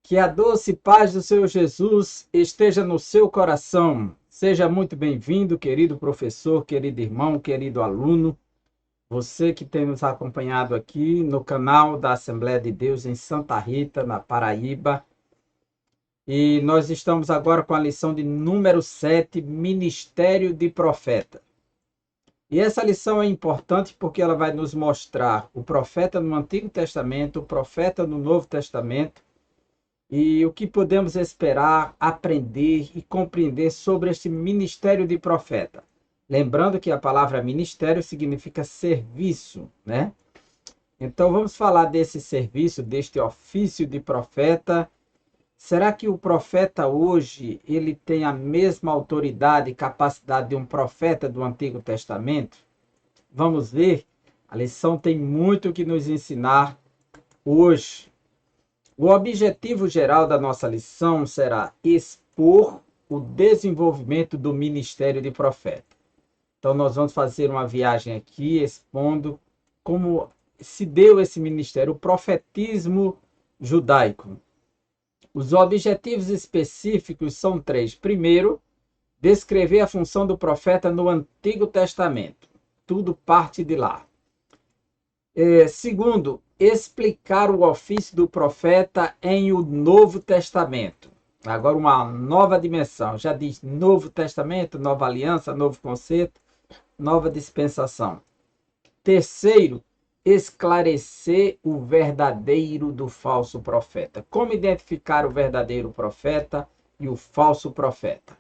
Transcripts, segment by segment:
Que a doce paz do Senhor Jesus esteja no seu coração. Seja muito bem-vindo, querido professor, querido irmão, querido aluno. Você que tem nos acompanhado aqui no canal da Assembleia de Deus em Santa Rita, na Paraíba. E nós estamos agora com a lição de número 7, Ministério de Profeta. E essa lição é importante porque ela vai nos mostrar o profeta no Antigo Testamento, o profeta no Novo Testamento, e o que podemos esperar, aprender e compreender sobre este ministério de profeta. Lembrando que a palavra ministério significa serviço, né? Então vamos falar desse serviço, deste ofício de profeta. Será que o profeta hoje ele tem a mesma autoridade e capacidade de um profeta do Antigo Testamento? Vamos ver. A lição tem muito que nos ensinar hoje. O objetivo geral da nossa lição será expor o desenvolvimento do ministério de profeta. Então, nós vamos fazer uma viagem aqui expondo como se deu esse ministério, o profetismo judaico. Os objetivos específicos são três. Primeiro, descrever a função do profeta no Antigo Testamento. Tudo parte de lá. Segundo, explicar o ofício do profeta em o Novo Testamento. Agora uma nova dimensão. Já diz Novo Testamento, nova aliança, novo conceito, nova dispensação. Terceiro, esclarecer o verdadeiro do falso profeta. Como identificar o verdadeiro profeta e o falso profeta?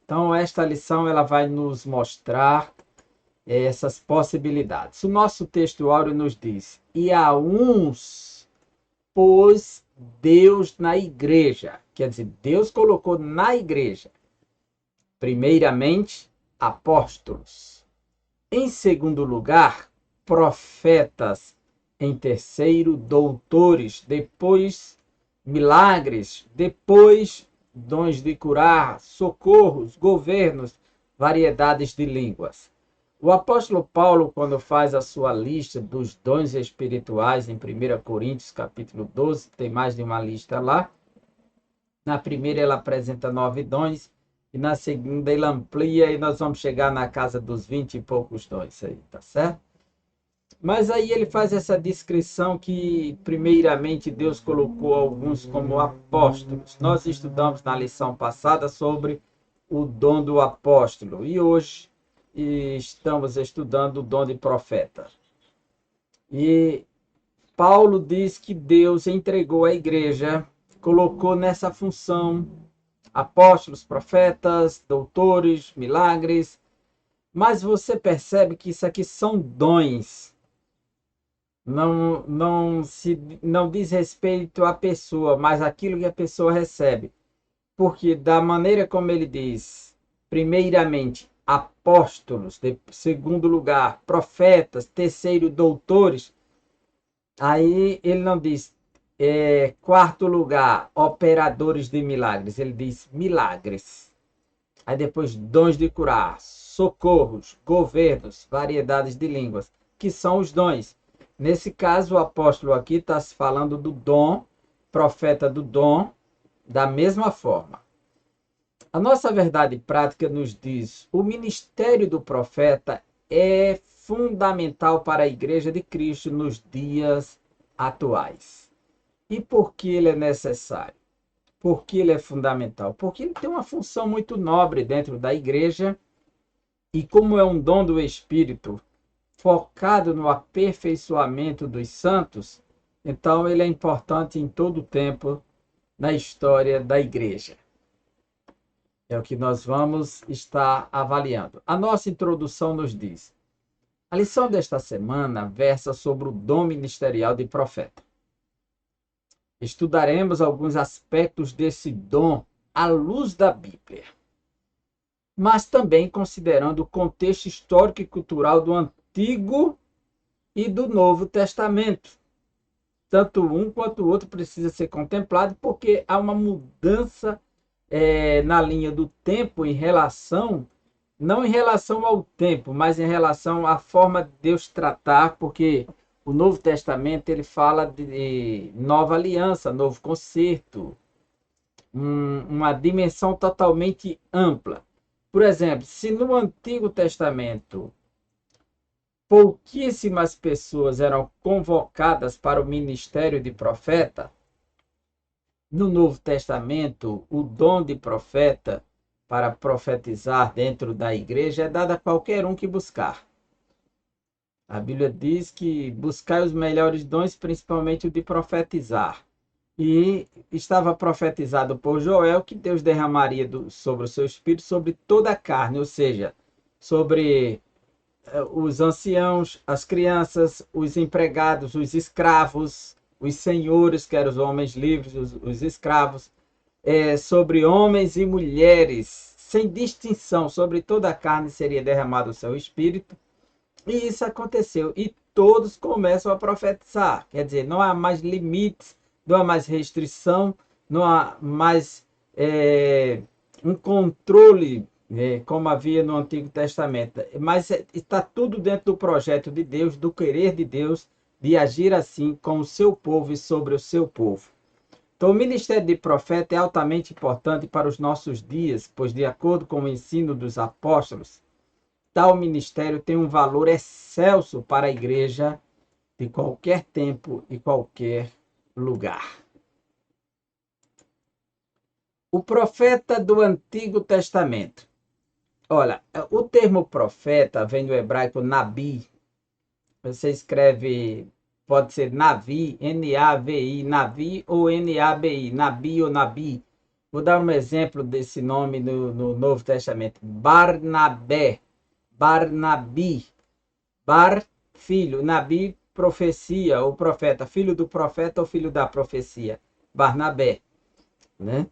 Então, esta lição ela vai nos mostrar essas possibilidades. O nosso texto áureo nos diz: e a uns pôs Deus na igreja. Quer dizer, Deus colocou na igreja, primeiramente, apóstolos. Em segundo lugar, profetas. Em terceiro, doutores. Depois, milagres. Depois, dons de curar, socorros, governos, variedades de línguas. O apóstolo Paulo, quando faz a sua lista dos dons espirituais, em 1 Coríntios, capítulo 12, tem mais de uma lista lá. Na primeira ele apresenta 9 dons, e na segunda ele amplia, e nós vamos chegar na casa dos 20 e poucos dons aí, tá certo? Mas aí ele faz essa descrição que, primeiramente, Deus colocou alguns como apóstolos. Nós estudamos na lição passada sobre o dom do apóstolo, e hoje estamos estudando o dom de profeta. E Paulo diz que Deus entregou à igreja, colocou nessa função apóstolos, profetas, doutores, milagres, mas você percebe que isso aqui são dons. Não diz respeito à pessoa, mas aquilo que a pessoa recebe. Porque da maneira como ele diz, primeiramente, apóstolos, de segundo lugar, profetas, terceiro, doutores, aí ele não diz quarto lugar, operadores de milagres, ele diz milagres. Aí depois, dons de curar, socorros, governos, variedades de línguas, que são os dons. Nesse caso, o apóstolo aqui está se falando do dom, profeta do dom, da mesma forma. A nossa verdade prática nos diz: o ministério do profeta é fundamental para a Igreja de Cristo nos dias atuais. E por que ele é necessário? Por que ele é fundamental? Porque ele tem uma função muito nobre dentro da Igreja, e como é um dom do Espírito focado no aperfeiçoamento dos santos, então ele é importante em todo o tempo na história da Igreja. É o que nós vamos estar avaliando. A nossa introdução nos diz: a lição desta semana versa sobre o dom ministerial de profeta. Estudaremos alguns aspectos desse dom à luz da Bíblia, mas também considerando o contexto histórico e cultural do Antigo e do Novo Testamento. Tanto um quanto o outro precisa ser contemplado, porque há uma mudança na linha do tempo em relação, não em relação ao tempo, mas em relação à forma de Deus tratar, porque o Novo Testamento ele fala de nova aliança, novo concerto, uma dimensão totalmente ampla. Por exemplo, se no Antigo Testamento pouquíssimas pessoas eram convocadas para o ministério de profeta, no Novo Testamento, o dom de profeta para profetizar dentro da igreja é dado a qualquer um que buscar. A Bíblia diz que buscai os melhores dons, principalmente o de profetizar. E estava profetizado por Joel que Deus derramaria sobre o seu espírito sobre toda a carne, ou seja, sobre os anciãos, as crianças, os empregados, os escravos, os senhores, que eram os homens livres, os escravos, sobre homens e mulheres, sem distinção, sobre toda a carne seria derramado o seu espírito. E isso aconteceu. E todos começam a profetizar. Quer dizer, não há mais limites, não há mais restrição, não há mais um controle, como havia no Antigo Testamento. Mas está tudo dentro do projeto de Deus, do querer de Deus, de agir assim com o seu povo e sobre o seu povo. Então, o ministério de profeta é altamente importante para os nossos dias, pois, de acordo com o ensino dos apóstolos, tal ministério tem um valor excelso para a igreja de qualquer tempo e qualquer lugar. O profeta do Antigo Testamento. Olha, o termo profeta vem do hebraico nabi. Você escreve, pode ser navi, N-A-V-I, navi ou N-A-B-I, nabi ou nabi. Vou dar um exemplo desse nome no Novo Testamento. Barnabé, Barnabi, Bar, filho, Nabi, profecia, ou profeta, filho do profeta ou filho da profecia, Barnabé, né?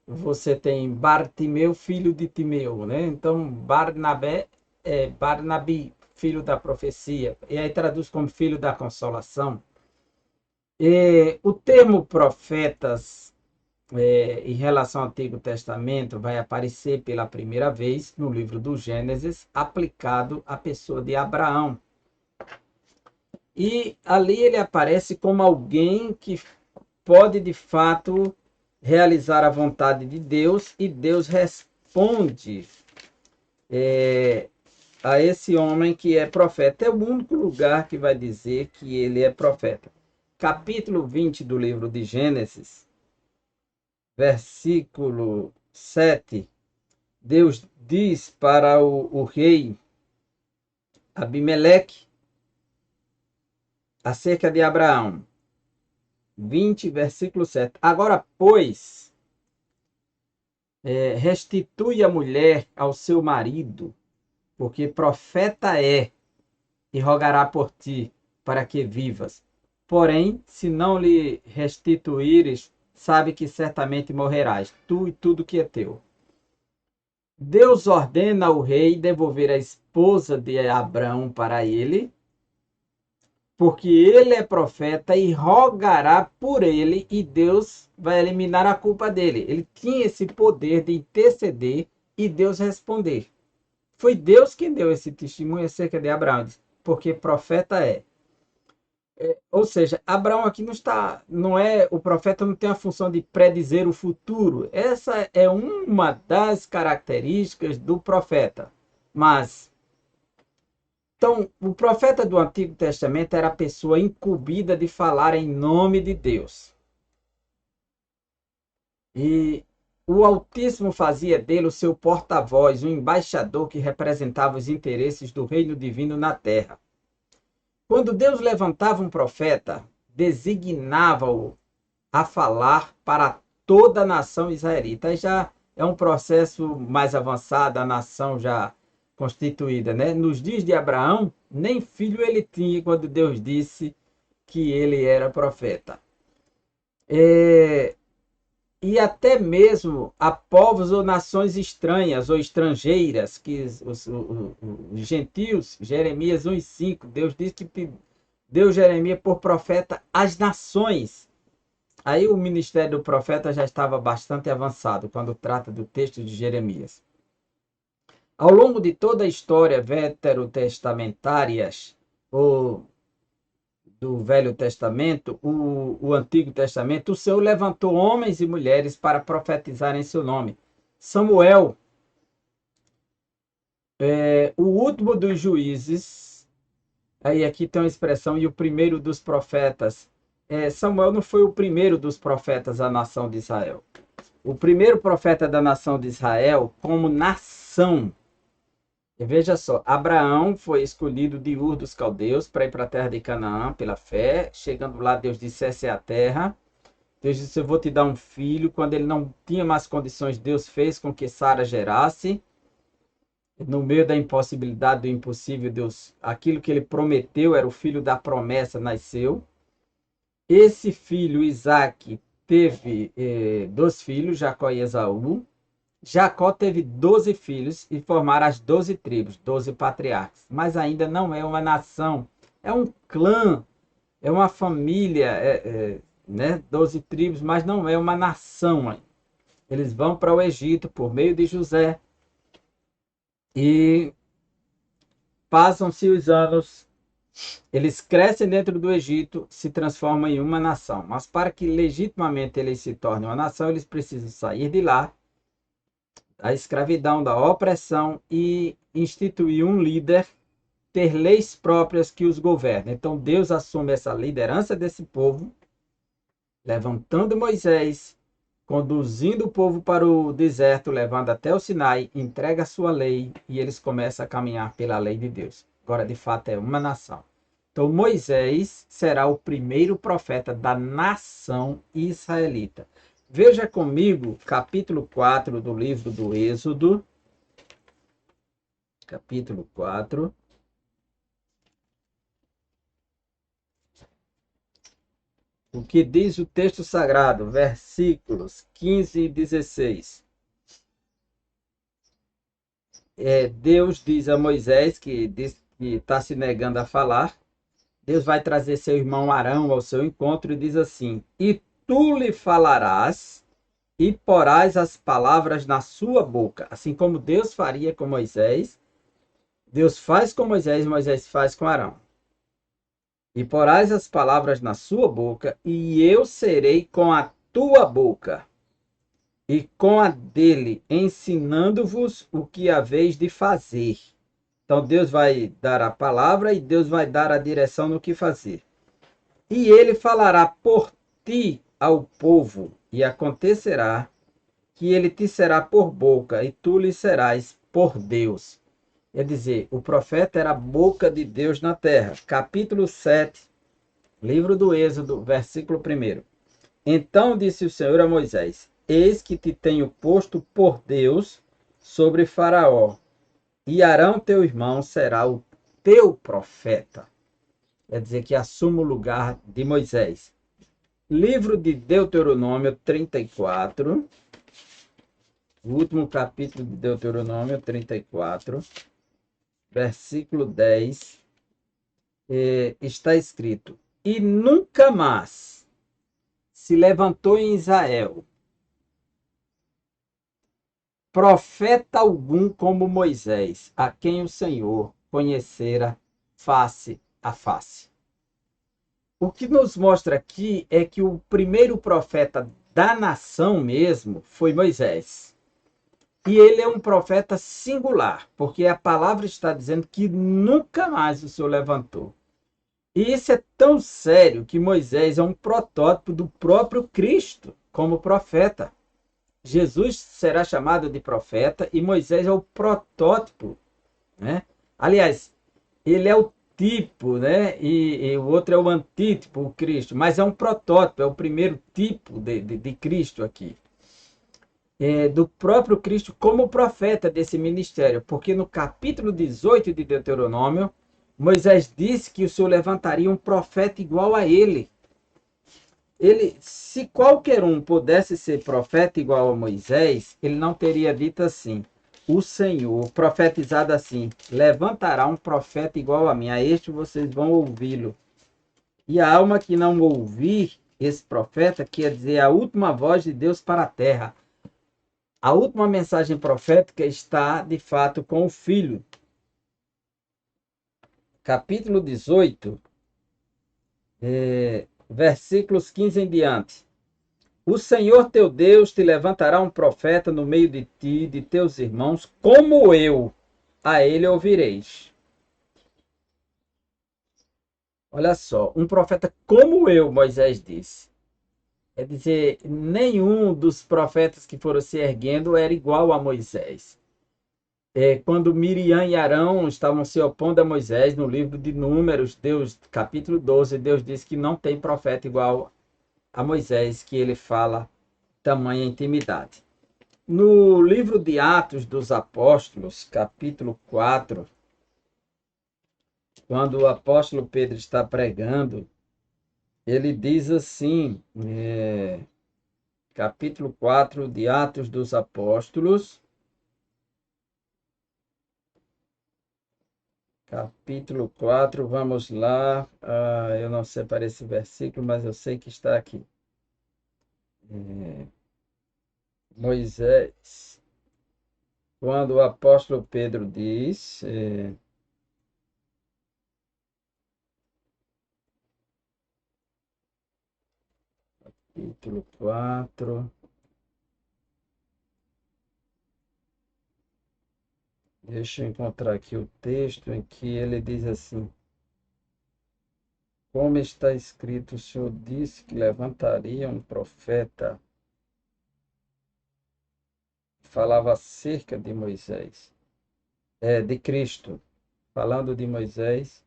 Você tem Bartimeu, filho de Timeu, né? Então, Barnabé é Barnabi, filho da profecia, e aí traduz como filho da consolação. O termo profetas, em relação ao Antigo Testamento, vai aparecer pela primeira vez no livro do Gênesis, aplicado à pessoa de Abraão. E ali ele aparece como alguém que pode, de fato, realizar a vontade de Deus, e Deus responde a esse homem que é profeta. É o único lugar que vai dizer que ele é profeta. Capítulo 20 do livro de Gênesis, versículo 7, Deus diz para o rei Abimeleque acerca de Abraão. 20, versículo 7. Agora, pois, restitui a mulher ao seu marido, porque profeta é, e rogará por ti, para que vivas. Porém, se não lhe restituíres, sabe que certamente morrerás, tu e tudo que é teu. Deus ordena ao rei devolver a esposa de Abraão para ele, porque ele é profeta, e rogará por ele, e Deus vai eliminar a culpa dele. Ele tinha esse poder de interceder e Deus responder. Foi Deus quem deu esse testemunho acerca de Abraão, porque profeta é. Ou seja, Abraão aqui não é, o profeta não tem a função de predizer o futuro. Essa é uma das características do profeta. Mas então, o profeta do Antigo Testamento era a pessoa incumbida de falar em nome de Deus. E o Altíssimo fazia dele o seu porta-voz, o embaixador que representava os interesses do reino divino na terra. Quando Deus levantava um profeta, designava-o a falar para toda a nação israelita. Aí já é um processo mais avançado, a nação já constituída, né? Nos dias de Abraão, nem filho ele tinha quando Deus disse que ele era profeta. E até mesmo a povos ou nações estranhas ou estrangeiras, que os gentios, Jeremias 1:5, Deus diz que deu Jeremias por profeta às nações. Aí o ministério do profeta já estava bastante avançado quando trata do texto de Jeremias. Ao longo de toda a história veterotestamentária, ou do Velho Testamento, o Antigo Testamento, o Senhor levantou homens e mulheres para profetizar em seu nome. Samuel, o último dos juízes, aí aqui tem uma expressão, e o primeiro dos profetas. Samuel não foi o primeiro dos profetas da nação de Israel. O primeiro profeta da nação de Israel, como nação. E veja só, Abraão foi escolhido de Ur dos Caldeus para ir para a terra de Canaã pela fé. Chegando lá, Deus disse: essa é a terra. Deus disse: eu vou te dar um filho. Quando ele não tinha mais condições, Deus fez com que Sara gerasse. No meio da impossibilidade do impossível, Deus, aquilo que ele prometeu, era o filho da promessa, nasceu. Esse filho, Isaque, teve 2 filhos, Jacó e Esaú. Jacó teve 12 filhos e formaram as 12 tribos, 12 patriarcas. Mas ainda não é uma nação, é um clã, é uma família, né? 12 tribos, mas não é uma nação. Eles vão para o Egito por meio de José e passam-se os anos, eles crescem dentro do Egito, se transformam em uma nação. Mas para que legitimamente eles se tornem uma nação, eles precisam sair de lá, a escravidão, da opressão, e instituir um líder, ter leis próprias que os governem. Então Deus assume essa liderança desse povo, levantando Moisés, conduzindo o povo para o deserto, levando até o Sinai, entrega a sua lei e eles começam a caminhar pela lei de Deus. Agora, de fato, é uma nação. Então Moisés será o primeiro profeta da nação israelita. Veja comigo, capítulo 4 do livro do Êxodo. Capítulo 4. O que diz o texto sagrado, versículos 15 e 16. Deus diz a Moisés, que está se negando a falar, Deus vai trazer seu irmão Arão ao seu encontro e diz assim: e tu lhe falarás e porás as palavras na sua boca. Assim como Deus faria com Moisés, Deus faz com Moisés, Moisés faz com Arão. E porás as palavras na sua boca, e eu serei com a tua boca e com a dele, ensinando-vos o que haveis de fazer. Então Deus vai dar a palavra e Deus vai dar a direção no que fazer. E ele falará por ti ao povo, e acontecerá que ele te será por boca, e tu lhe serás por Deus. Quer dizer, o profeta era a boca de Deus na terra. Capítulo 7, livro do Êxodo, versículo 1. Então disse o Senhor a Moisés: eis que te tenho posto por Deus sobre Faraó, e Arão teu irmão será o teu profeta. Quer dizer, que assume o lugar de Moisés. Livro de Deuteronômio 34, o último capítulo de Deuteronômio 34, versículo 10, está escrito: e nunca mais se levantou em Israel profeta algum como Moisés, a quem o Senhor conhecera face a face. O que nos mostra aqui é que o primeiro profeta da nação mesmo foi Moisés. E ele é um profeta singular, porque a palavra está dizendo que nunca mais o Senhor levantou. E isso é tão sério que Moisés é um protótipo do próprio Cristo como profeta. Jesus será chamado de profeta e Moisés é o protótipo, né? Aliás, ele é o tipo, né? E o outro é o antítipo, o Cristo, mas é um protótipo, é o primeiro tipo de Cristo aqui. Do próprio Cristo como profeta desse ministério, porque no capítulo 18 de Deuteronômio, Moisés disse que o Senhor levantaria um profeta igual a ele. Se qualquer um pudesse ser profeta igual a Moisés, ele não teria dito assim: o Senhor, profetizado assim, levantará um profeta igual a mim, a este vocês vão ouvi-lo. E a alma que não ouvir esse profeta, quer dizer, a última voz de Deus para a terra. A última mensagem profética está, de fato, com o Filho. Capítulo 18, Versículos 15 em diante. O Senhor teu Deus te levantará um profeta no meio de ti, de teus irmãos, como eu. A ele ouvireis. Olha só, um profeta como eu, Moisés disse. Quer dizer, nenhum dos profetas que foram se erguendo era igual a Moisés. Quando Miriam e Arão estavam se opondo a Moisés, no livro de Números, Deus, capítulo 12, Deus diz que não tem profeta igual a Moisés, que ele fala tamanha intimidade. No livro de Atos dos Apóstolos, capítulo 4, quando o apóstolo Pedro está pregando, ele diz assim, capítulo 4 de Atos dos Apóstolos, capítulo 4, vamos lá, eu não separei esse versículo, mas eu sei que está aqui. Moisés, quando o apóstolo Pedro diz, capítulo 4, deixa eu encontrar aqui o texto em que ele diz assim: como está escrito, o Senhor disse que levantaria um profeta. Falava acerca de Moisés, de Cristo, falando de Moisés.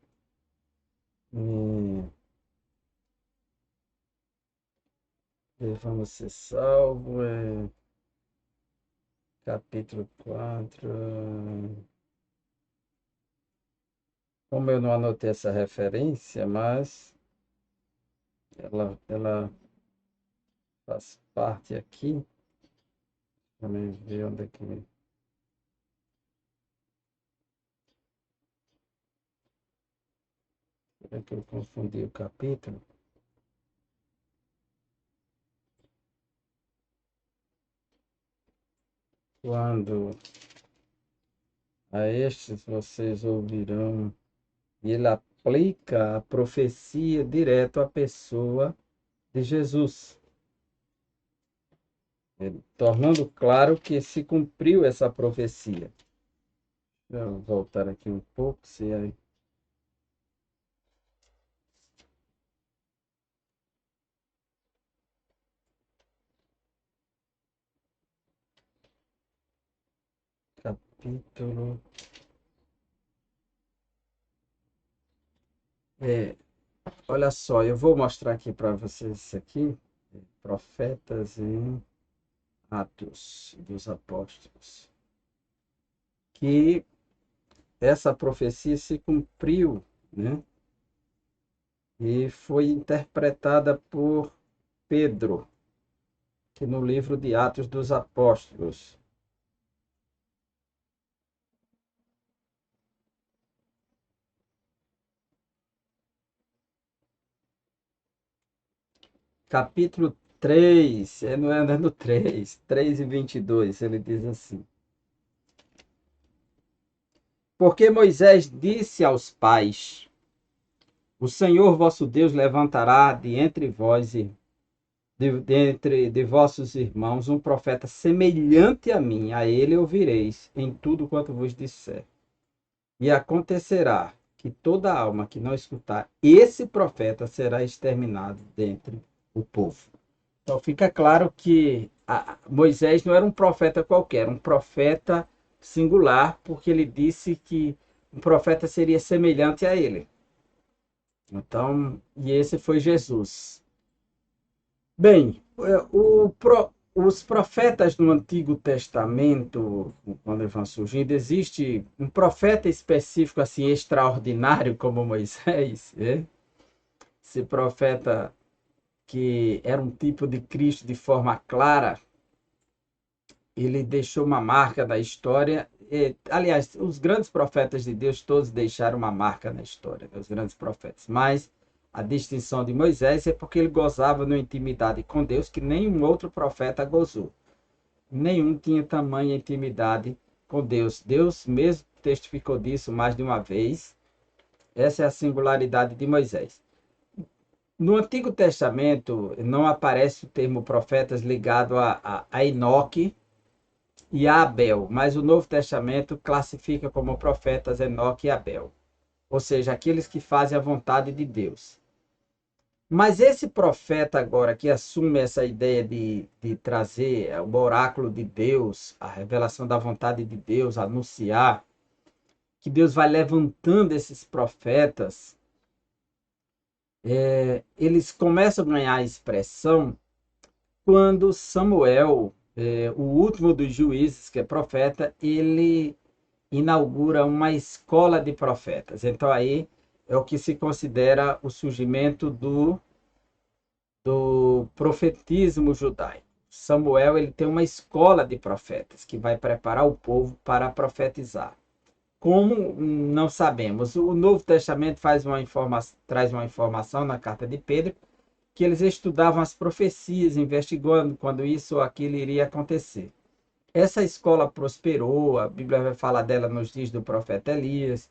Vamos ser salvos, capítulo 4. Como eu não anotei essa referência, mas ela faz parte aqui. Vamos ver onde é que... Será que eu confundi o capítulo? Quando a estes vocês ouvirão, e ele aplica a profecia direto à pessoa de Jesus, tornando claro que se cumpriu essa profecia. Deixa eu voltar aqui um pouco, se aí... Capítulo... olha só, eu vou mostrar aqui para vocês isso aqui. Profetas em Atos dos Apóstolos. Que essa profecia se cumpriu, né? E foi interpretada por Pedro, que no livro de Atos dos Apóstolos. Capítulo 3, não é no 3 e 22, ele diz assim: porque Moisés disse aos pais: o Senhor vosso Deus levantará de entre vós e de vossos irmãos um profeta semelhante a mim, a ele ouvireis em tudo quanto vos disser. E acontecerá que toda alma que não escutar esse profeta será exterminado dentre o povo. Então fica claro que Moisés não era um profeta qualquer, um profeta singular, porque ele disse que um profeta seria semelhante a ele. Então, e esse foi Jesus. Bem, os profetas no Antigo Testamento, quando vão surgindo, existe um profeta específico assim extraordinário como Moisés, né? Esse profeta que era um tipo de Cristo de forma clara, ele deixou uma marca na história. Aliás, os grandes profetas de Deus todos deixaram uma marca na história, né? Os grandes profetas. Mas a distinção de Moisés é porque ele gozava de uma intimidade com Deus que nenhum outro profeta gozou. Nenhum tinha tamanha intimidade com Deus. Deus mesmo testificou disso mais de uma vez. Essa é a singularidade de Moisés. No Antigo Testamento não aparece o termo profetas ligado a Enoque e a Abel, mas o Novo Testamento classifica como profetas Enoque e Abel, ou seja, aqueles que fazem a vontade de Deus. Mas esse profeta agora que assume essa ideia de trazer o oráculo de Deus, a revelação da vontade de Deus, anunciar, que Deus vai levantando esses profetas, eles começam a ganhar expressão quando Samuel, o último dos juízes, que é profeta, ele inaugura uma escola de profetas. Então aí é o que se considera o surgimento do profetismo judaico. Samuel ele tem uma escola de profetas que vai preparar o povo para profetizar. Como não sabemos, o Novo Testamento traz uma informação na carta de Pedro que eles estudavam as profecias, investigando quando isso ou aquilo iria acontecer. Essa escola prosperou, a Bíblia vai falar dela nos dias do profeta Elias,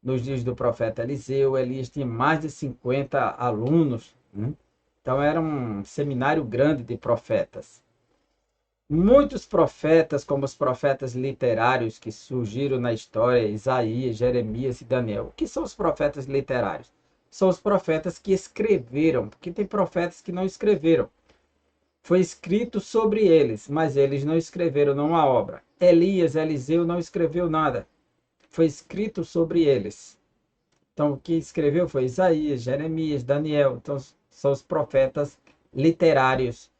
nos dias do profeta Eliseu. Elias tinha mais de 50 alunos, né? Então era um seminário grande de profetas. Muitos profetas, como os profetas literários que surgiram na história, Isaías, Jeremias e Daniel. O que são os profetas literários? São os profetas que escreveram, porque tem profetas que não escreveram. Foi escrito sobre eles, mas eles não escreveram nenhuma obra. Elias, Eliseu não escreveu nada. Foi escrito sobre eles. Então, o que escreveu foi Isaías, Jeremias, Daniel. Então, são os profetas literários.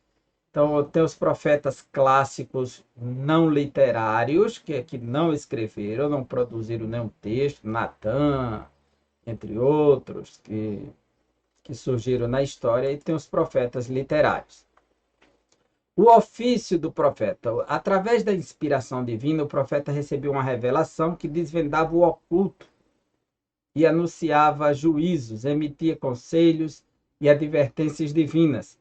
Então, tem os profetas clássicos não literários, que não escreveram, não produziram nenhum texto, Natã, entre outros, que surgiram na história, e tem os profetas literários. O ofício do profeta. Através da inspiração divina, o profeta recebeu uma revelação que desvendava o oculto e anunciava juízos, emitia conselhos e advertências divinas.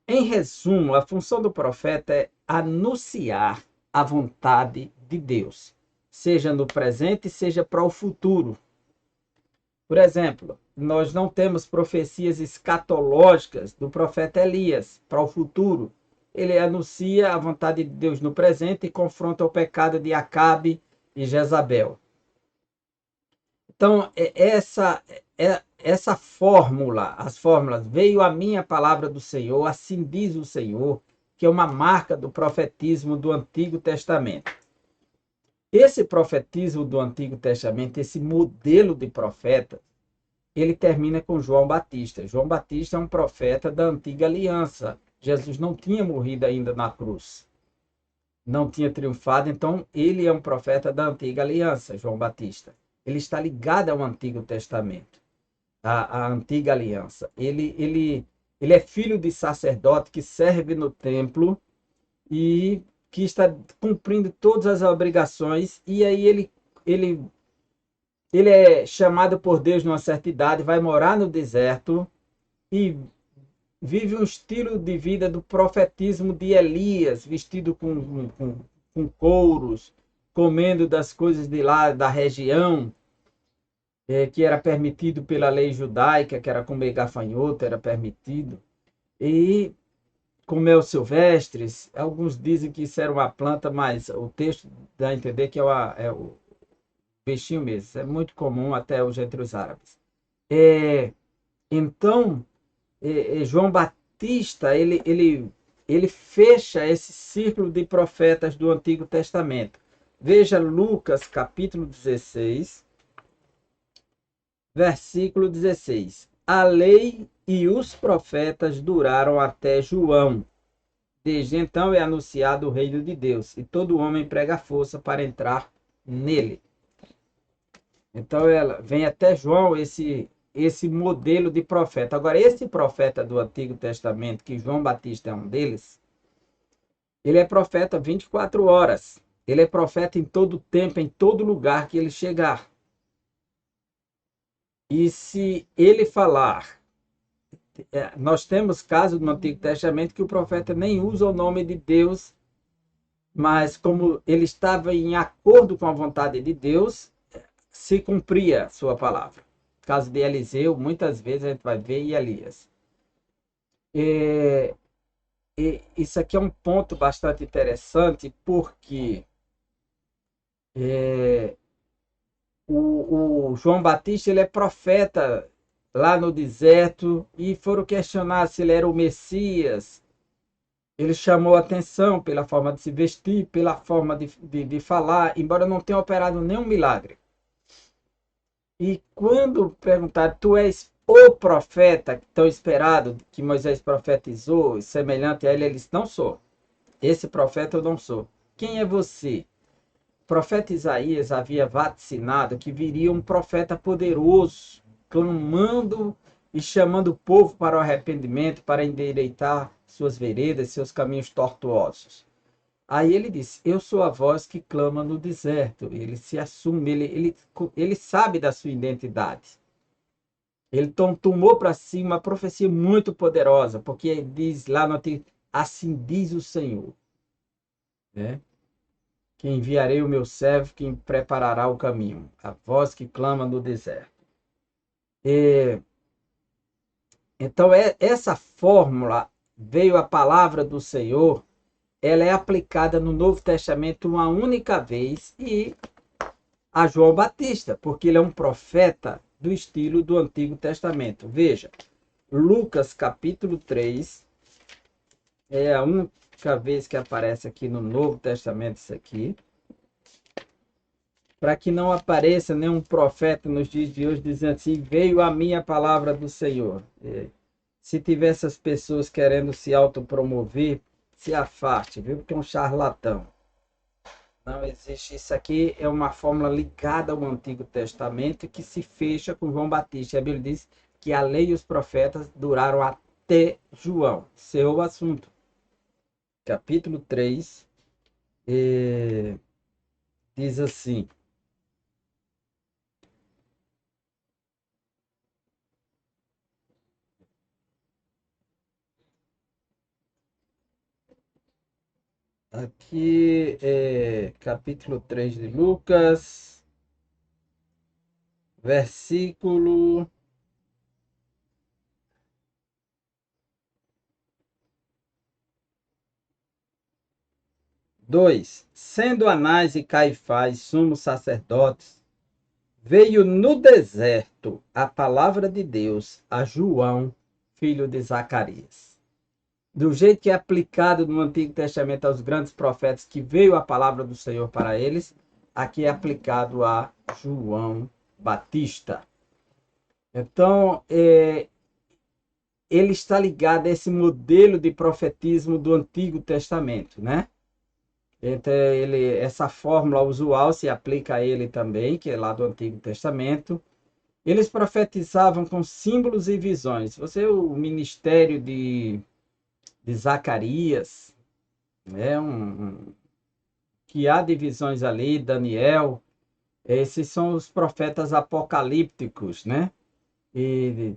Em resumo, a função do profeta é anunciar a vontade de Deus, seja no presente, seja para o futuro. Por exemplo, nós não temos profecias escatológicas do profeta Elias para o futuro. Ele anuncia a vontade de Deus no presente e confronta o pecado de Acabe e Jezabel. Então, essa fórmula, as fórmulas, veio a minha palavra do Senhor, assim diz o Senhor, que é uma marca do profetismo do Antigo Testamento. Esse profetismo do Antigo Testamento, esse modelo de profeta, ele termina com João Batista. João Batista é um profeta da Antiga Aliança. Jesus não tinha morrido ainda na cruz, não tinha triunfado, então ele é um profeta da Antiga Aliança, João Batista. Ele está ligado ao Antigo Testamento, à Antiga Aliança. Ele é filho de sacerdote que serve no templo e que está cumprindo todas as obrigações, e aí ele é chamado por Deus numa certa idade, vai morar no deserto e vive um estilo de vida do profetismo de Elias, vestido com couros, comendo das coisas de lá da região, que era permitido pela lei judaica, que era comer gafanhoto, era permitido, e com mel silvestres. Alguns dizem que isso era uma planta, mas o texto dá a entender que é o peixinho mesmo. Isso é muito comum até hoje entre os árabes. Então, João Batista, ele fecha esse círculo de profetas do Antigo Testamento. Veja Lucas, capítulo 16, versículo 16. A lei e os profetas duraram até João. Desde então é anunciado o reino de Deus, e todo homem prega força para entrar nele. Então ela vem até João esse modelo de profeta. Agora, esse profeta do Antigo Testamento, que João Batista é um deles, ele é profeta 24 horas. Ele é profeta em todo tempo, em todo lugar que ele chegar. E se ele falar, nós temos casos no Antigo Testamento que o profeta nem usa o nome de Deus, mas como ele estava em acordo com a vontade de Deus, se cumpria sua palavra. caso de Eliseu, muitas vezes a gente vai ver e Elias. E isso aqui é um ponto bastante interessante, porque o João Batista ele é profeta lá no deserto, e foram questionar se ele era o Messias. Ele chamou a atenção pela forma de se vestir, pela forma de falar, embora não tenha operado nenhum milagre. E quando perguntaram, tu és o profeta tão esperado, que Moisés profetizou, semelhante a ele, ele disse, não sou. Esse profeta eu não sou. Quem é você? O profeta Isaías havia vaticinado que viria um profeta poderoso, clamando e chamando o povo para o arrependimento, para endireitar suas veredas, seus caminhos tortuosos. Aí ele disse, eu sou a voz que clama no deserto. Ele se assume, ele sabe da sua identidade. Ele tomou para si uma profecia muito poderosa, porque diz lá no antigo, assim diz o Senhor, né? Que enviarei o meu servo, que preparará o caminho, a voz que clama no deserto. Então, essa fórmula, veio a palavra do Senhor, ela é aplicada no Novo Testamento uma única vez, e a João Batista, porque ele é um profeta do estilo do Antigo Testamento. Veja, Lucas capítulo 3, é a única vez que aparece aqui no Novo Testamento isso aqui, para que não apareça nenhum profeta nos dias de hoje dizendo assim, veio a minha palavra do Senhor. Se tiver essas pessoas querendo se autopromover, se afaste, viu? Porque é um charlatão. Não existe. Isso aqui é uma fórmula ligada ao Antigo Testamento que se fecha com João Batista. A Bíblia diz que a lei e os profetas duraram até João. Esse é o assunto. Capítulo 3 diz assim. Aqui é capítulo 3 de Lucas, versículo 2. Sendo Anás e Caifás sumos sacerdotes, veio no deserto a palavra de Deus a João, filho de Zacarias. Do jeito que é aplicado no Antigo Testamento aos grandes profetas, que veio a palavra do Senhor para eles, aqui é aplicado a João Batista. Então, ele está ligado a esse modelo de profetismo do Antigo Testamento, né? Então, essa fórmula usual se aplica a ele também, que é lá do Antigo Testamento. Eles profetizavam com símbolos e visões. O ministério de Zacarias, né? Que há divisões ali, Daniel, esses são os profetas apocalípticos, né? E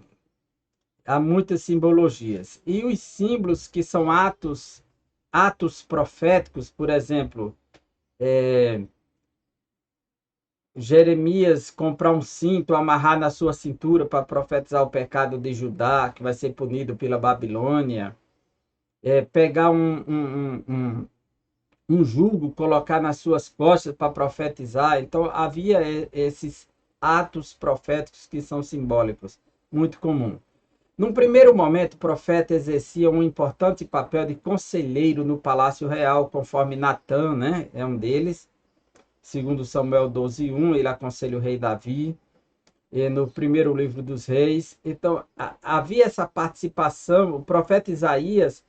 há muitas simbologias. E os símbolos que são atos proféticos, por exemplo, Jeremias comprar um cinto, amarrar na sua cintura para profetizar o pecado de Judá, que vai ser punido pela Babilônia. Pegar um jugo, colocar nas suas costas para profetizar. Então, havia esses atos proféticos que são simbólicos, muito comum. Num primeiro momento, o profeta exercia um importante papel de conselheiro no palácio real, conforme Natã, né? É um deles. Segundo Samuel 12:1, ele aconselha o rei Davi. E no primeiro livro dos reis. Então, havia essa participação. O profeta Isaías,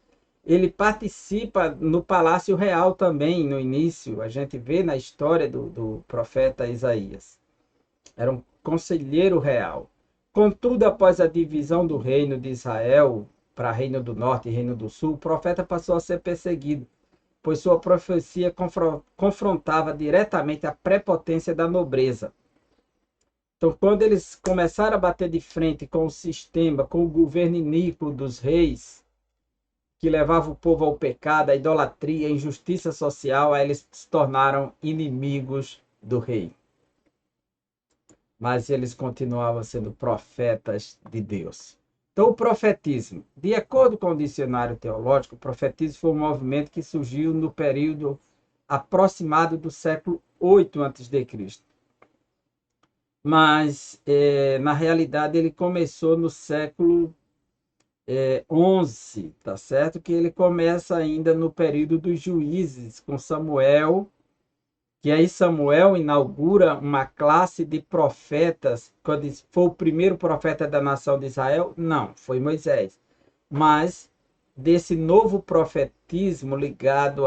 ele participa no palácio real também, no início. A gente vê na história do profeta Isaías. Era um conselheiro real. Contudo, após a divisão do reino de Israel para Reino do Norte e Reino do Sul, o profeta passou a ser perseguido, pois sua profecia confrontava diretamente a prepotência da nobreza. Então, quando eles começaram a bater de frente com o sistema, com o governo iníquo dos reis, que levava o povo ao pecado, à idolatria, à injustiça social, aí eles se tornaram inimigos do rei. mas eles continuavam sendo profetas de Deus. Então, o profetismo, de acordo com o dicionário teológico, o profetismo foi um movimento que surgiu no período aproximado do século 8 a.C. Mas, na realidade, ele começou no século 11, tá certo? Que ele começa ainda no período dos juízes, com Samuel, que aí Samuel inaugura uma classe de profetas. Quando foi o primeiro profeta da nação de Israel? Não, foi Moisés. Mas desse novo profetismo ligado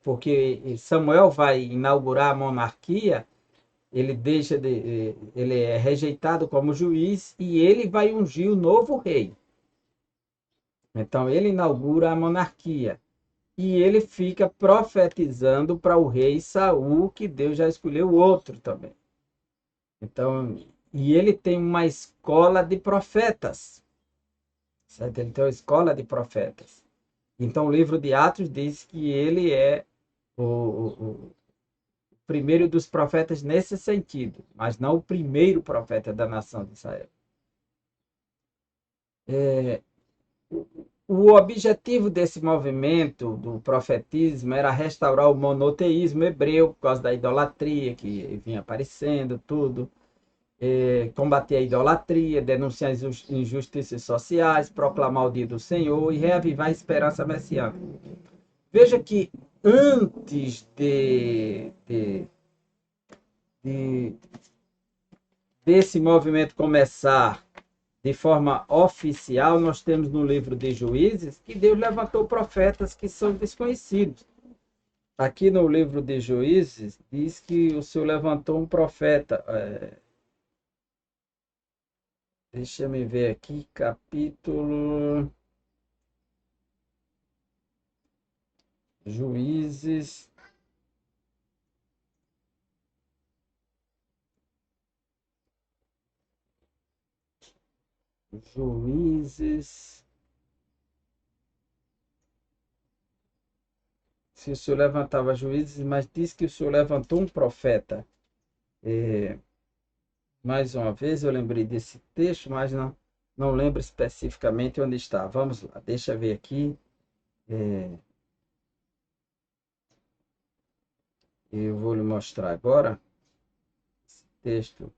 porque Samuel vai inaugurar a monarquia, ele é rejeitado como juiz e ele vai ungir o novo rei. Então ele inaugura a monarquia. E ele fica profetizando para o rei Saul que Deus já escolheu outro também. Então, e ele tem uma escola de profetas, certo? Ele tem uma escola de profetas. Então, o livro de Atos diz que ele é o primeiro dos profetas nesse sentido, mas não o primeiro profeta da nação de Israel. O objetivo desse movimento do profetismo era restaurar o monoteísmo hebreu por causa da idolatria que vinha aparecendo, tudo. Combater a idolatria, denunciar as injustiças sociais, proclamar o dia do Senhor e reavivar a esperança messiânica. Veja que antes de desse movimento começar de forma oficial, nós temos no livro de Juízes que Deus levantou profetas que são desconhecidos. Aqui no livro de Juízes diz que o Senhor levantou um profeta. Deixa eu ver aqui, capítulo Juízes. Juízes. Se o Senhor levantava juízes, mas diz que o Senhor levantou um profeta. Mais uma vez eu lembrei desse texto, mas não lembro especificamente onde está. Vamos lá, deixa eu ver aqui. Eu vou lhe mostrar agora esse texto,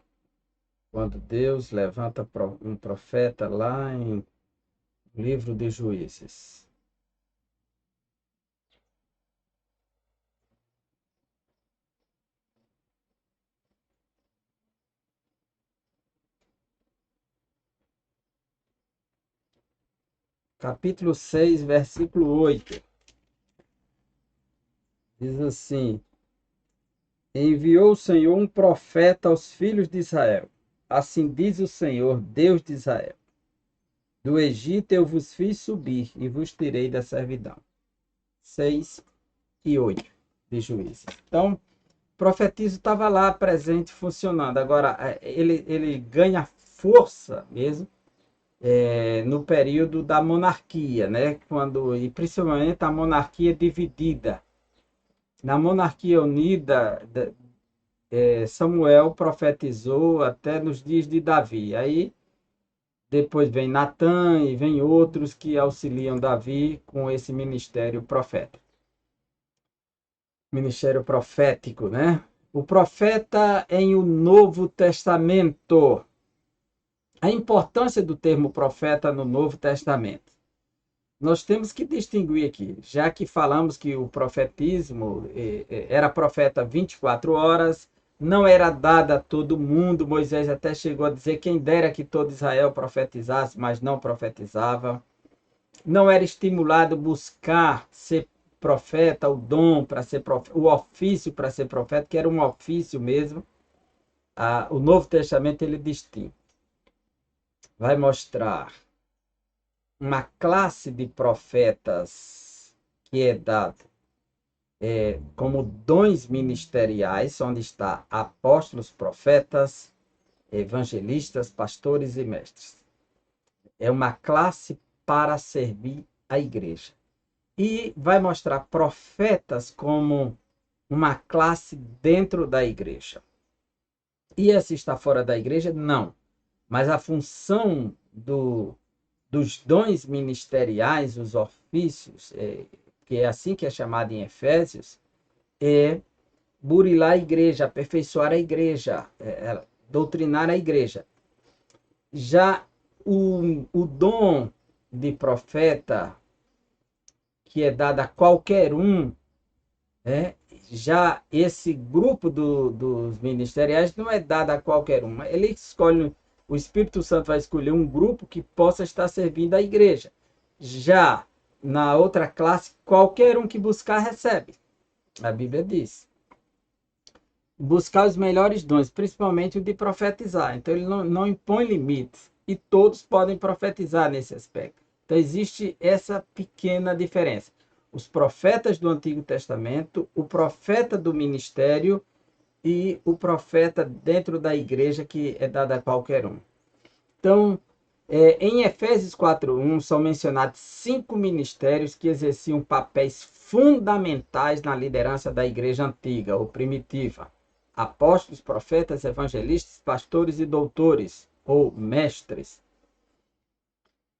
quando Deus levanta um profeta lá em livro de Juízes. Capítulo 6, versículo 8. Diz assim: Enviou o Senhor um profeta aos filhos de Israel. Assim diz o Senhor, Deus de Israel: Do Egito eu vos fiz subir e vos tirei da servidão. 6 e 8 de Juízes. Então, o profetismo estava lá presente, funcionando. Agora, ele ganha força mesmo no período da monarquia, né? E principalmente a monarquia dividida. Na monarquia unida, Samuel profetizou até nos dias de Davi. Aí depois vem Natã e vem outros que auxiliam Davi com esse ministério profético, né? O profeta em o Novo Testamento. A importância do termo profeta no Novo Testamento. Nós temos que distinguir aqui, já que falamos que o profetismo era profeta 24 horas, não era dado a todo mundo. Moisés até chegou a dizer: quem dera que todo Israel profetizasse, mas não profetizava. Não era estimulado buscar ser profeta, o dom para ser profeta, o ofício para ser profeta, que era um ofício mesmo. O Novo Testamento ele distingue. Vai mostrar uma classe de profetas que é dado como dons ministeriais, onde está apóstolos, profetas, evangelistas, pastores e mestres. É uma classe para servir a igreja. E vai mostrar profetas como uma classe dentro da igreja. E esse está fora da igreja? Não. Mas a função dos dons ministeriais, os ofícios, que é assim que é chamado em Efésios, é burilar a igreja, aperfeiçoar a igreja, doutrinar a igreja. Já o dom de profeta, que é dado a qualquer um, né? Já esse grupo dos ministeriais não é dado a qualquer um. Ele escolhe, o Espírito Santo vai escolher um grupo que possa estar servindo a igreja. Já na outra classe, qualquer um que buscar recebe. A Bíblia diz. Buscar os melhores dons, principalmente o de profetizar. Então ele não impõe limites. E todos podem profetizar nesse aspecto. Então existe essa pequena diferença. Os profetas do Antigo Testamento, o profeta do ministério e o profeta dentro da igreja, que é dado a qualquer um. Então, em Efésios 4:1 são mencionados 5 ministérios que exerciam papéis fundamentais na liderança da igreja antiga ou primitiva: apóstolos, profetas, evangelistas, pastores e doutores ou mestres.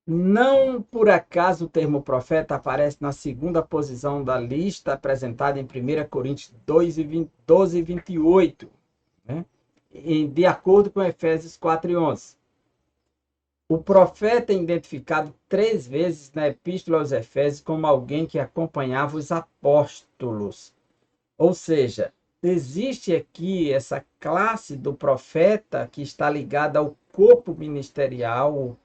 Não por acaso o termo profeta aparece na segunda posição da lista apresentada em 1 Coríntios 12 e 28, né? De acordo com Efésios 4:11. O profeta é identificado 3 vezes na Epístola aos Efésios como alguém que acompanhava os apóstolos. Ou seja, existe aqui essa classe do profeta que está ligada ao corpo ministerial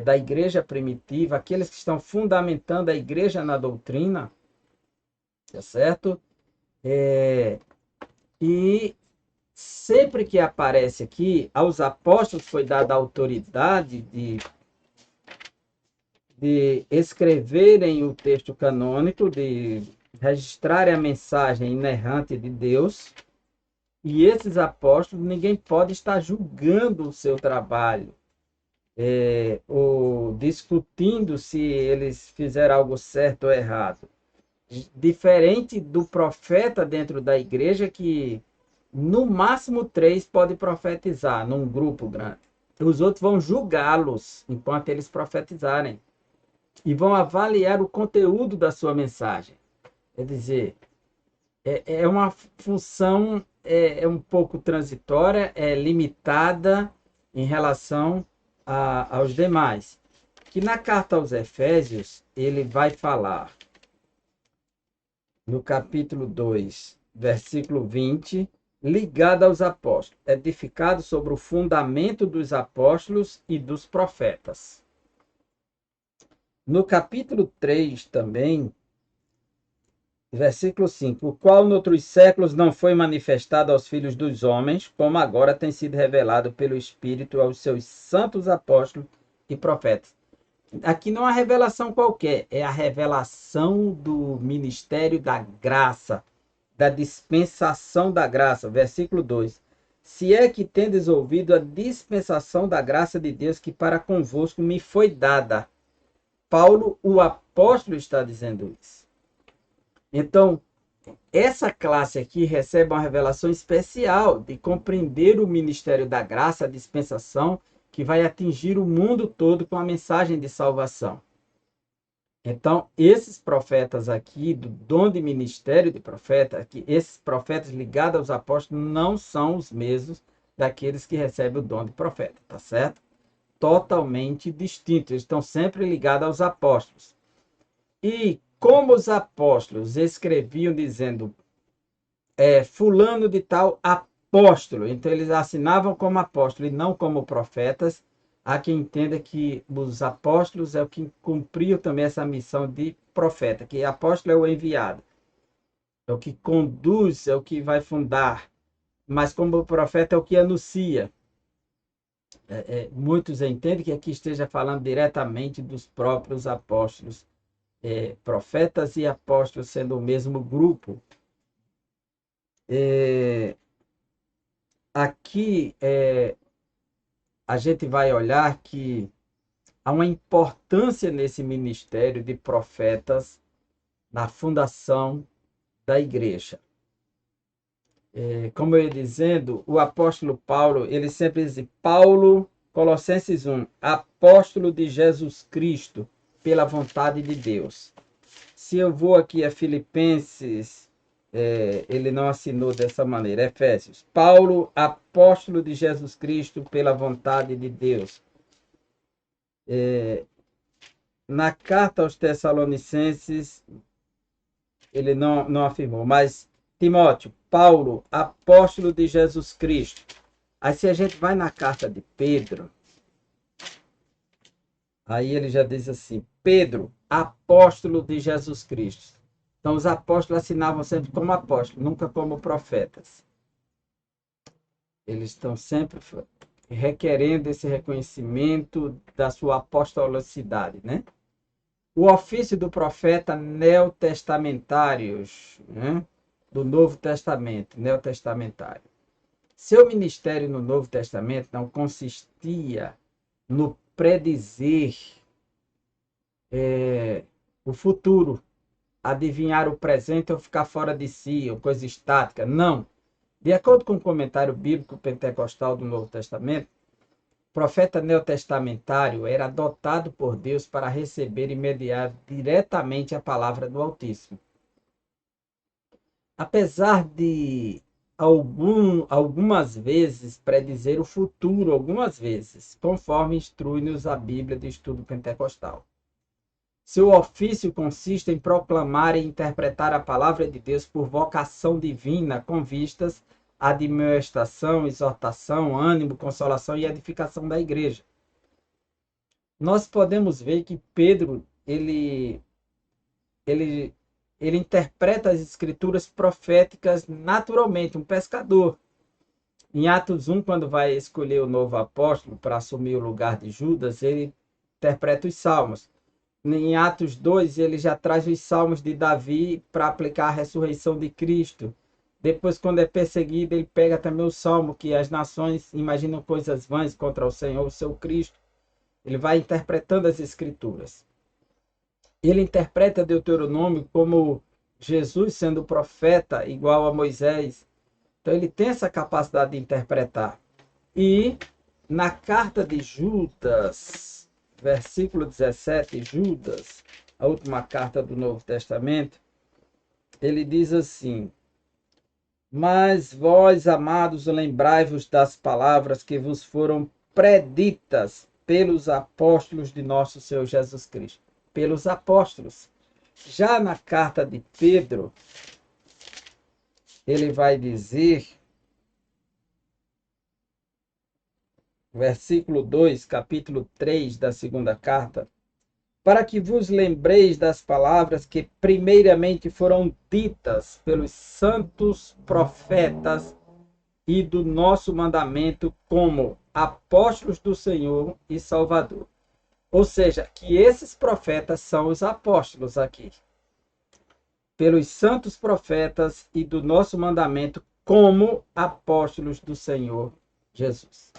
da igreja primitiva, aqueles que estão fundamentando a igreja na doutrina, tá certo? E sempre que aparece aqui, aos apóstolos foi dada a autoridade de escreverem o texto canônico, de registrarem a mensagem inerrante de Deus. E esses apóstolos, ninguém pode estar julgando o seu trabalho, ou discutindo se eles fizeram algo certo ou errado. Diferente do profeta dentro da igreja, que no máximo 3 pode profetizar num grupo grande. Os outros vão julgá-los enquanto eles profetizarem e vão avaliar o conteúdo da sua mensagem. Quer dizer, é uma função um pouco transitória, limitada em relação aos demais. Que na carta aos Efésios, ele vai falar, no capítulo 2, versículo 20, ligado aos apóstolos, edificado sobre o fundamento dos apóstolos e dos profetas. No capítulo 3 também, versículo 5, o qual noutros séculos não foi manifestado aos filhos dos homens, como agora tem sido revelado pelo Espírito aos seus santos apóstolos e profetas. Aqui não é uma revelação qualquer, é a revelação do ministério da graça, da dispensação da graça. Versículo 2. Se é que tendes ouvido a dispensação da graça de Deus que para convosco me foi dada. Paulo, o apóstolo, está dizendo isso. Então, essa classe aqui recebe uma revelação especial de compreender o ministério da graça, a dispensação, que vai atingir o mundo todo com a mensagem de salvação. Então, esses profetas aqui, do dom de ministério de profeta, esses profetas ligados aos apóstolos, não são os mesmos daqueles que recebem o dom de profeta, tá certo? Totalmente distintos, eles estão sempre ligados aos apóstolos. E como os apóstolos escreviam dizendo fulano de tal apóstolo, então eles assinavam como apóstolo e não como profetas. Há quem entenda que os apóstolos é o que cumpriu também essa missão de profeta, que apóstolo é o enviado, é o que conduz, é o que vai fundar, mas como profeta é o que anuncia. Muitos entendem que aqui esteja falando diretamente dos próprios apóstolos, profetas e apóstolos sendo o mesmo grupo. Aqui a gente vai olhar que há uma importância nesse ministério de profetas na fundação da igreja. Como eu ia dizendo, o apóstolo Paulo, ele sempre diz, Paulo, Colossenses 1, apóstolo de Jesus Cristo, pela vontade de Deus. Se eu vou aqui a Filipenses, ele não assinou dessa maneira, Efésios, Paulo, apóstolo de Jesus Cristo, pela vontade de Deus. Na carta aos Tessalonicenses, ele não afirmou, mas Timóteo, Paulo, apóstolo de Jesus Cristo. Aí se a gente vai na carta de Pedro, aí ele já diz assim, Pedro, apóstolo de Jesus Cristo. Então os apóstolos assinavam sempre como apóstolos, nunca como profetas. Eles estão sempre requerendo esse reconhecimento da sua apostolicidade, né? O ofício do profeta neotestamentários, né? Do Novo Testamento, neotestamentário. Seu ministério no Novo Testamento não consistia no predizer o futuro, adivinhar o presente ou ficar fora de si, ou coisa estática. Não. De acordo com o comentário bíblico pentecostal do Novo Testamento, o profeta neotestamentário era dotado por Deus para receber e mediar diretamente a palavra do Altíssimo. Apesar de algumas vezes predizer o futuro, algumas vezes, conforme instrui-nos a Bíblia de Estudo Pentecostal. Seu ofício consiste em proclamar e interpretar a palavra de Deus por vocação divina, com vistas à admoestação, exortação, ânimo, consolação e edificação da igreja. Nós podemos ver que Pedro, ele interpreta as escrituras proféticas naturalmente, um pescador. Em Atos 1, quando vai escolher o novo apóstolo para assumir o lugar de Judas, ele interpreta os salmos. Em Atos 2, ele já traz os salmos de Davi para aplicar a ressurreição de Cristo. Depois, quando é perseguido, ele pega também o salmo que as nações imaginam coisas vãs contra o Senhor, o seu Cristo. Ele vai interpretando as escrituras. Ele interpreta Deuteronômio como Jesus sendo profeta igual a Moisés. Então, ele tem essa capacidade de interpretar. E na carta de Judas, versículo 17, Judas, a última carta do Novo Testamento, ele diz assim, mas vós, amados, lembrai-vos das palavras que vos foram preditas pelos apóstolos de nosso Senhor Jesus Cristo. Pelos apóstolos. Já na carta de Pedro, ele vai dizer, versículo 2, capítulo 3 da segunda carta, para que vos lembreis das palavras que primeiramente foram ditas pelos santos profetas e do nosso mandamento como apóstolos do Senhor e Salvador. Ou seja, que esses profetas são os apóstolos aqui. Pelos santos profetas e do nosso mandamento como apóstolos do Senhor Jesus.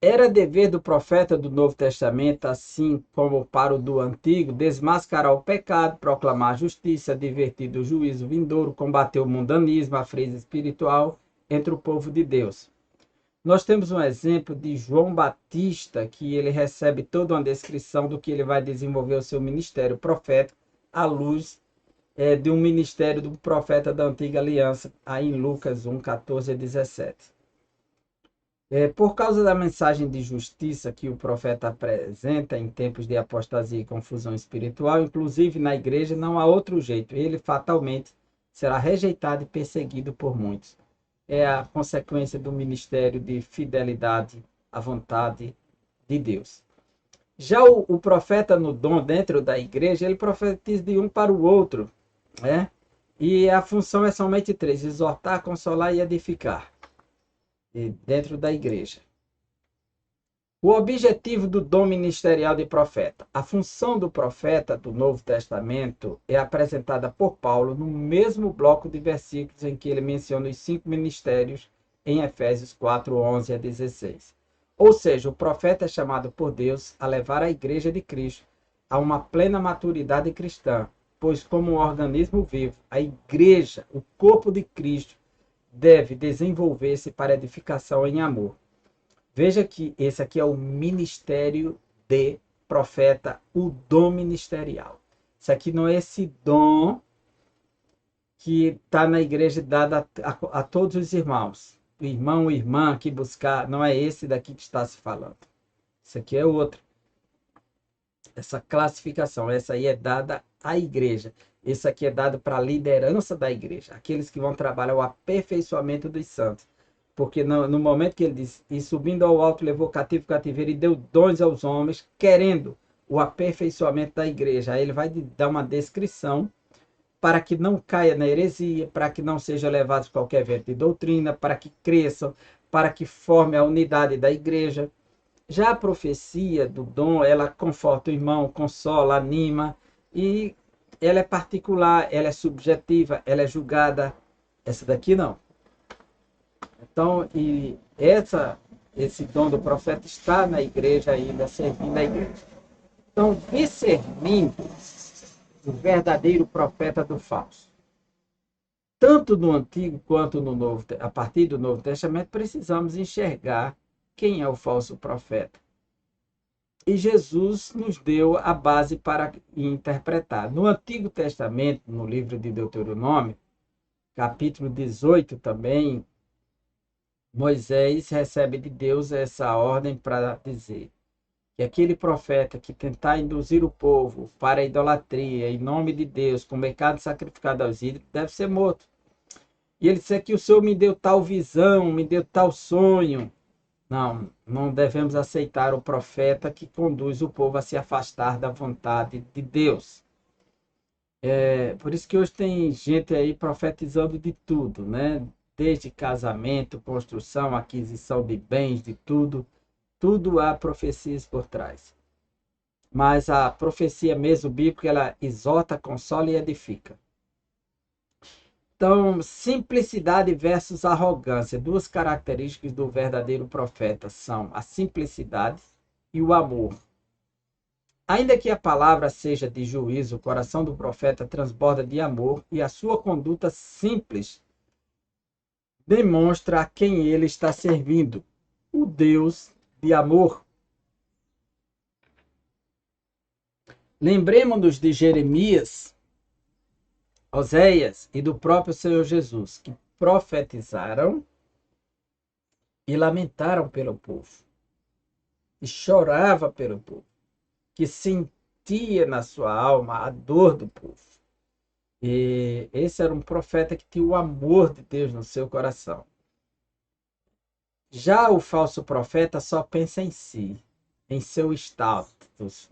Era dever do profeta do Novo Testamento, assim como para o do Antigo, desmascarar o pecado, proclamar a justiça, advertir do juízo vindouro, combater o mundanismo, a frieza espiritual entre o povo de Deus. Nós temos um exemplo de João Batista, que ele recebe toda uma descrição do que ele vai desenvolver o seu ministério profético à luz de um ministério do profeta da Antiga Aliança, aí em Lucas 1, 14 a 17. Por causa da mensagem de justiça que o profeta apresenta em tempos de apostasia e confusão espiritual, inclusive na igreja, não há outro jeito. Ele fatalmente será rejeitado e perseguido por muitos. É a consequência do ministério de fidelidade à vontade de Deus. Já o profeta no dom dentro da igreja, ele profetiza de um para o outro, né? E a função é somente três: exortar, consolar e edificar dentro da igreja. O objetivo do dom ministerial de profeta. A função do profeta do Novo Testamento é apresentada por Paulo no mesmo bloco de versículos em que ele menciona os 5 ministérios em Efésios 4, 11 a 16. Ou seja, o profeta é chamado por Deus a levar a igreja de Cristo a uma plena maturidade cristã, pois como um organismo vivo, a igreja, o corpo de Cristo, deve desenvolver-se para edificação em amor. Veja que esse aqui é o ministério de profeta, o dom ministerial. Isso aqui não é esse dom que está na igreja dado a todos os irmãos. O irmão, irmã que buscar, não é esse daqui que está se falando. Isso aqui é outro. Essa classificação, essa aí é dada à igreja. Isso aqui é dado para a liderança da igreja, aqueles que vão trabalhar o aperfeiçoamento dos santos. Porque no momento que ele diz, e subindo ao alto levou cativo cativeiro e deu dons aos homens, querendo o aperfeiçoamento da igreja. Aí ele vai dar uma descrição para que não caia na heresia, para que não seja levado a qualquer vento de doutrina, para que cresçam, para que forme a unidade da igreja. Já a profecia do dom, ela conforta o irmão, consola, anima, e ela é particular, ela é subjetiva, ela é julgada. Essa daqui não. Então, esse dom do profeta está na igreja ainda, servindo a igreja. Então, discernindo o verdadeiro profeta do falso. Tanto no Antigo quanto no Novo, a partir do Novo Testamento, precisamos enxergar quem é o falso profeta. E Jesus nos deu a base para interpretar. No Antigo Testamento, no livro de Deuteronômio, capítulo 18 também, Moisés recebe de Deus essa ordem para dizer que aquele profeta que tentar induzir o povo para a idolatria, em nome de Deus, com pecado sacrificado aos ídolos, deve ser morto. E ele disse que o Senhor me deu tal visão, me deu tal sonho. Não devemos aceitar o profeta que conduz o povo a se afastar da vontade de Deus. Por isso que hoje tem gente aí profetizando de tudo, né? Desde casamento, construção, aquisição de bens, de tudo. Tudo há profecias por trás. Mas a profecia mesmo bíblica, ela exorta, consola e edifica. Então, simplicidade versus arrogância. Duas características do verdadeiro profeta são a simplicidade e o amor. Ainda que a palavra seja de juízo, o coração do profeta transborda de amor e a sua conduta simples demonstra a quem ele está servindo, o Deus de amor. Lembremos-nos de Jeremias, Oséias e do próprio Senhor Jesus, que profetizaram e lamentaram pelo povo, e chorava pelo povo, que sentia na sua alma a dor do povo. E esse era um profeta que tinha o amor de Deus no seu coração. Já o falso profeta só pensa em si, em seu status,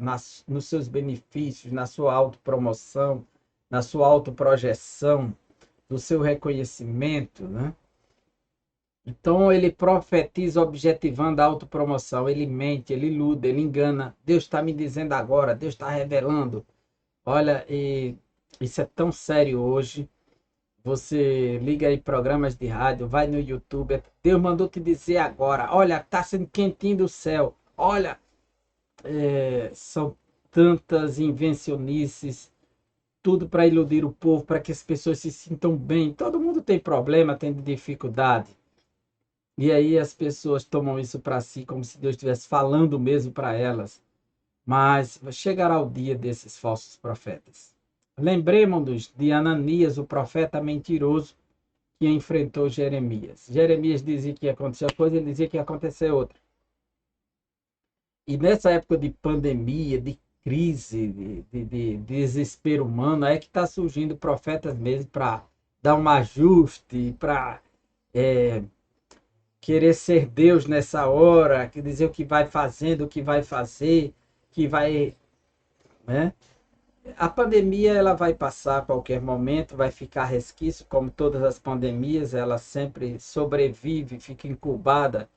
nos seus benefícios, na sua autopromoção, na sua autoprojeção, do seu reconhecimento, né? Então ele profetiza objetivando a autopromoção, ele mente, ele ilude, ele engana. Deus está me dizendo agora, Deus está revelando. Olha, isso é tão sério hoje. Você liga aí programas de rádio, vai no YouTube, Deus mandou te dizer agora, olha, está sendo quentinho do céu, olha, são tantas invencionices, tudo para iludir o povo, para que as pessoas se sintam bem. Todo mundo tem problema, tem dificuldade. E aí as pessoas tomam isso para si, como se Deus estivesse falando mesmo para elas. Mas chegará o dia desses falsos profetas. Lembremos-nos de Ananias, o profeta mentiroso, que enfrentou Jeremias. Jeremias dizia que ia acontecer uma coisa, ele dizia que ia acontecer outra. E nessa época de pandemia, de crise, de desespero humano, é que está surgindo profetas mesmo para dar um ajuste, para querer ser Deus nessa hora, que dizer o que vai fazendo, o que vai fazer, que vai, né? A pandemia ela vai passar a qualquer momento, vai ficar resquício, como todas as pandemias, ela sempre sobrevive, fica incubada,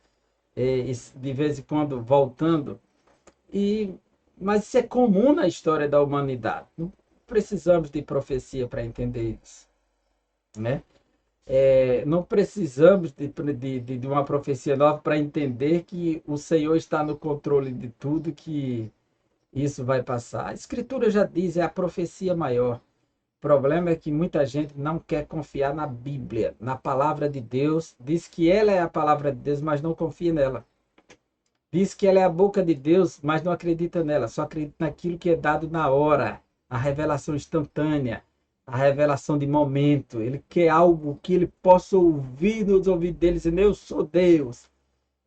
de vez em quando voltando. Mas isso é comum na história da humanidade. Não precisamos de profecia para entender isso, né? Não precisamos de uma profecia nova para entender que o Senhor está no controle de tudo, que isso vai passar. A Escritura já diz, é a profecia maior. problema é que muita gente não quer confiar na Bíblia, na palavra de Deus. Diz que ela é a palavra de Deus, mas não confia nela. Diz que ela é a boca de Deus, mas não acredita nela. Só acredita naquilo que é dado na hora. A revelação instantânea, a revelação de momento. Ele quer algo que ele possa ouvir nos ouvidos dele, dizendo, eu sou Deus.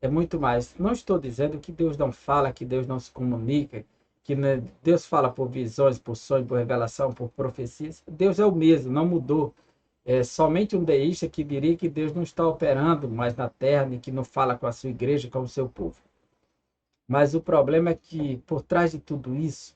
É muito mais. Não estou dizendo que Deus não fala, que Deus não se comunica, que Deus fala por visões, por sonhos, por revelação, por profecias. Deus é o mesmo, não mudou. É somente um deísta que diria que Deus não está operando mais na terra, e que não fala com a sua igreja, com o seu povo. Mas o problema é que, por trás de tudo isso,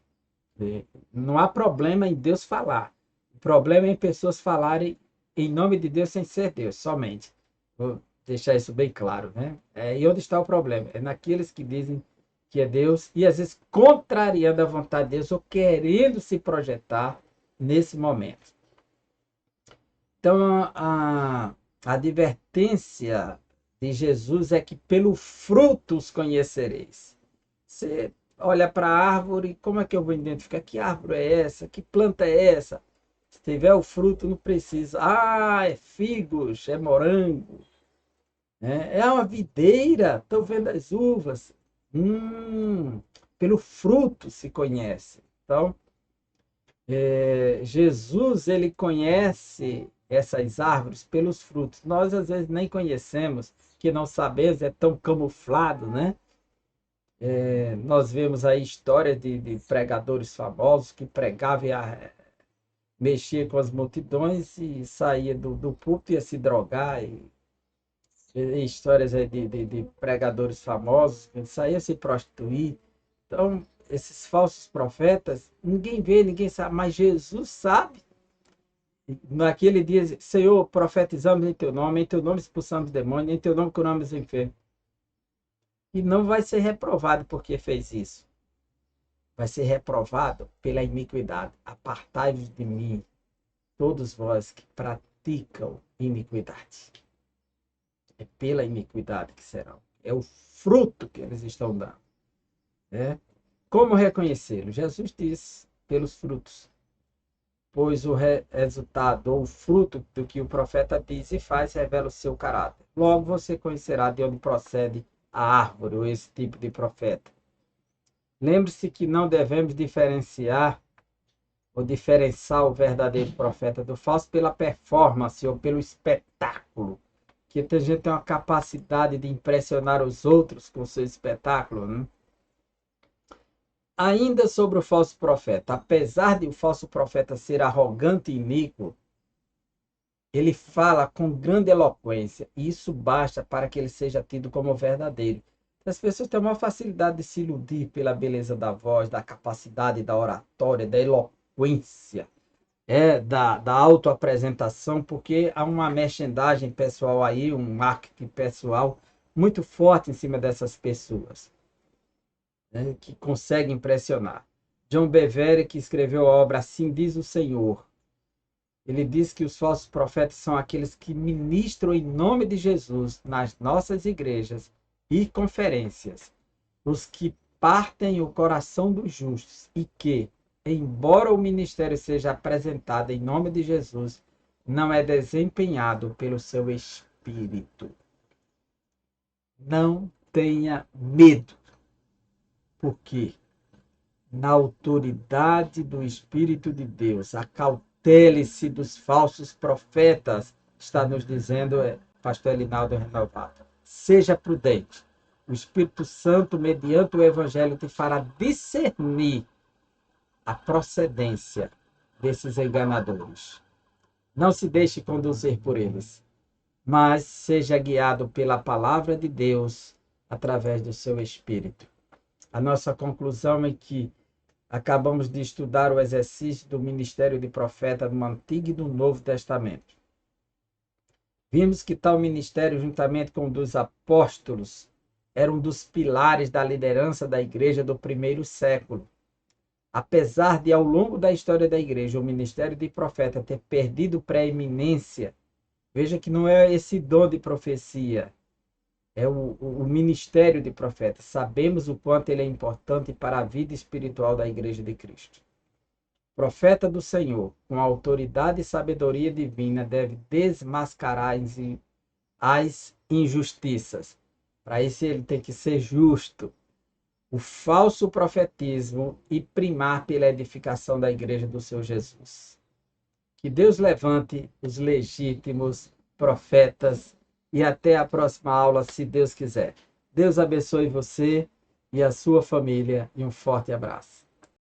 não há problema em Deus falar. O problema é em pessoas falarem em nome de Deus sem ser Deus, somente. Vou deixar isso bem claro, né? E onde está o problema? É naqueles que dizem que é Deus e às vezes contrariando a vontade de Deus ou querendo se projetar nesse momento. Então, a advertência de Jesus é que pelo fruto os conhecereis. Você olha para a árvore, como é que eu vou identificar que árvore é essa? Que planta é essa? Se tiver o fruto, não precisa. Ah, é figos, é morango, né? É uma videira, estou vendo as uvas. Pelo fruto se conhece. Então, Jesus, ele conhece essas árvores pelos frutos. Nós, às vezes, nem conhecemos, que não sabemos, é tão camuflado, né? Nós vemos aí histórias de pregadores famosos que pregavam e mexia com as multidões e saía do púlpito e ia se drogar. E histórias aí de pregadores famosos que saíam se prostituir. Então, esses falsos profetas, ninguém vê, ninguém sabe, mas Jesus sabe. Naquele dia, Senhor, profetizamos em teu nome expulsamos demônios, em teu nome curamos enfermos. E não vai ser reprovado porque fez isso. Vai ser reprovado pela iniquidade. Apartai-vos de mim, todos vós que praticam iniquidade. É pela iniquidade que serão. É o fruto que eles estão dando. Né? Como reconhecê-lo? Jesus diz, pelos frutos. Pois o resultado ou o fruto do que o profeta diz e faz revela o seu caráter. Logo você conhecerá de onde procede a árvore ou esse tipo de profeta. Lembre-se que não devemos diferenciar ou diferenciar o verdadeiro profeta do falso pela performance ou pelo espetáculo. Que a gente tem uma capacidade de impressionar os outros com o seu espetáculo, né? Ainda sobre o falso profeta, apesar de o falso profeta ser arrogante e iníquo, ele fala com grande eloquência, e isso basta para que ele seja tido como verdadeiro. As pessoas têm uma facilidade de se iludir pela beleza da voz, da capacidade da oratória, da eloquência, da autoapresentação, porque há uma merchandising pessoal aí, um marketing pessoal muito forte em cima dessas pessoas, né, que consegue impressionar. John Bevere, que escreveu a obra Assim Diz o Senhor, ele diz que os falsos profetas são aqueles que ministram em nome de Jesus nas nossas igrejas e conferências, os que partem o coração dos justos e que, embora o ministério seja apresentado em nome de Jesus, não é desempenhado pelo seu espírito. Não tenha medo, porque na autoridade do Espírito de Deus, acautele-se dos falsos profetas, está nos dizendo pastor Elinaldo Renovado. Seja prudente. O Espírito Santo, mediante o Evangelho, te fará discernir a procedência desses enganadores. Não se deixe conduzir por eles, mas seja guiado pela palavra de Deus através do seu Espírito. A nossa conclusão é que acabamos de estudar o exercício do ministério de profeta no Antigo e no Novo Testamento. Vimos que tal ministério, juntamente com o dos apóstolos, era um dos pilares da liderança da igreja do primeiro século. Apesar de, ao longo da história da igreja, o ministério de profeta ter perdido preeminência, veja que não é esse dom de profecia, é o ministério de profeta. Sabemos o quanto ele é importante para a vida espiritual da igreja de Cristo. profeta do Senhor, com autoridade e sabedoria divina, deve desmascarar as injustiças. Para isso, ele tem que ser justo. O falso profetismo e primar pela edificação da igreja do Senhor Jesus. Que Deus levante os legítimos profetas e até a próxima aula, se Deus quiser. Deus abençoe você e a sua família e um forte abraço.